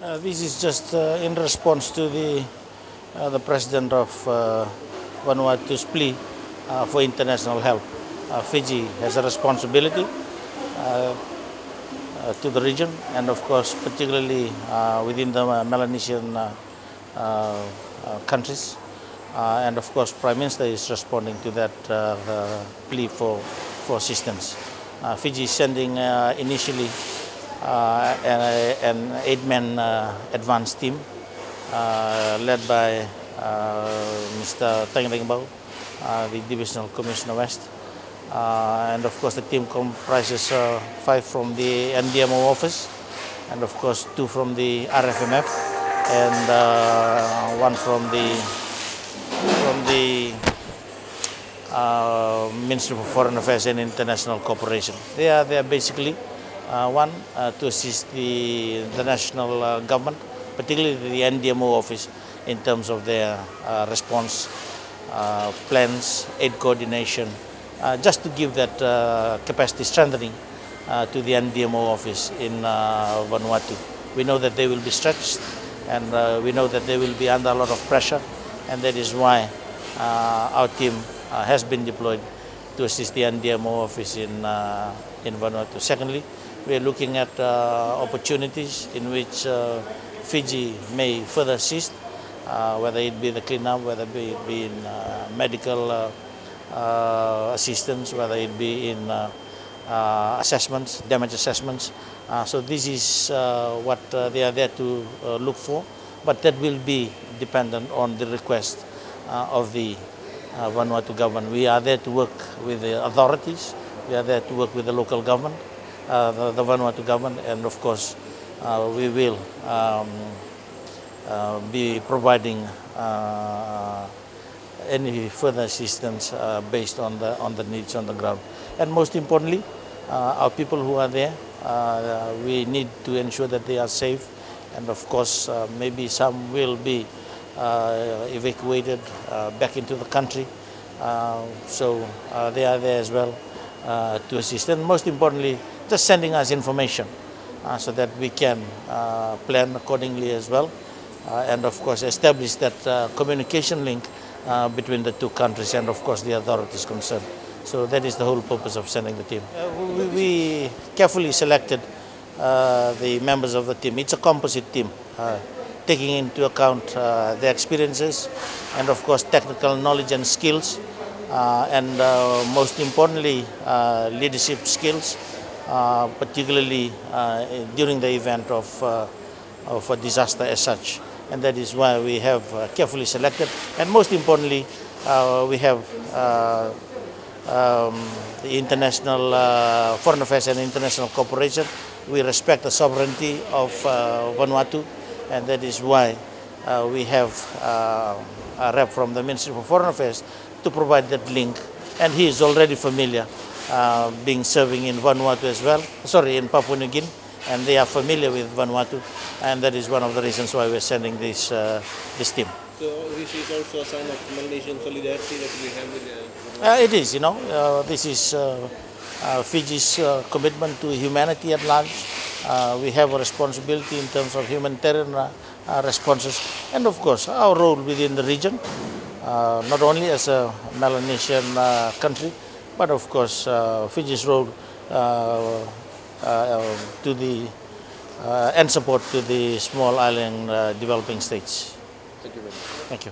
This is just in response to the president of Vanuatu's plea for international help. Fiji has a responsibility to the region, and of course, particularly within the Melanesian countries. And of course, Prime Minister is responding to that plea for assistance. Fiji is sending initially an 8-man advance team led by Mr. Teng Rengbau, the Divisional Commissioner West. And of course the team comprises 5 from the NDMO office, and of course 2 from the RFMF, and 1 from the Ministry for Foreign Affairs and International Cooperation. They are basically one to assist the national government, particularly the NDMO office, in terms of their response plans, aid coordination, just to give that capacity strengthening to the NDMO office in Vanuatu. We know that they will be stretched, and we know that they will be under a lot of pressure, and that is why our team has been deployed to assist the NDMO office in Vanuatu. Secondly, we are looking at opportunities in which Fiji may further assist, whether it be the cleanup, whether it be in medical assistance, whether it be in assessments, damage assessments. So this is what they are there to look for, but that will be dependent on the request of the Vanuatu government. We are there to work with the authorities, we are there to work with the local government, the Vanuatu government, and of course we will be providing any further assistance based on the needs on the ground. And most importantly, our people who are there, we need to ensure that they are safe, and of course maybe some will be evacuated back into the country, so they are there as well to assist, and most importantly just sending us information so that we can plan accordingly as well, and of course establish that communication link between the two countries and of course the authorities concerned. So that is the whole purpose of sending the team. We carefully selected the members of the team. It's a composite team, taking into account their experiences and of course technical knowledge and skills, and most importantly leadership skills, particularly during the event of a disaster as such. And that is why we have carefully selected, and most importantly we have the international foreign affairs and international cooperation. We respect the sovereignty of Vanuatu, and that is why we have a rep from the Ministry for Foreign Affairs to provide that link, and he is already familiar being serving in Vanuatu as well, in Papua New Guinea, and they are familiar with Vanuatu, and that is one of the reasons why we are sending this team. So this is also a sign of Malaysian solidarity that we have with it is, this is Fiji's commitment to humanity at large. We have a responsibility in terms of humanitarian responses, and of course our role within the region, not only as a Melanesian country, but of course Fiji's role to the and support to the small island developing states. Thank you very much. Thank you.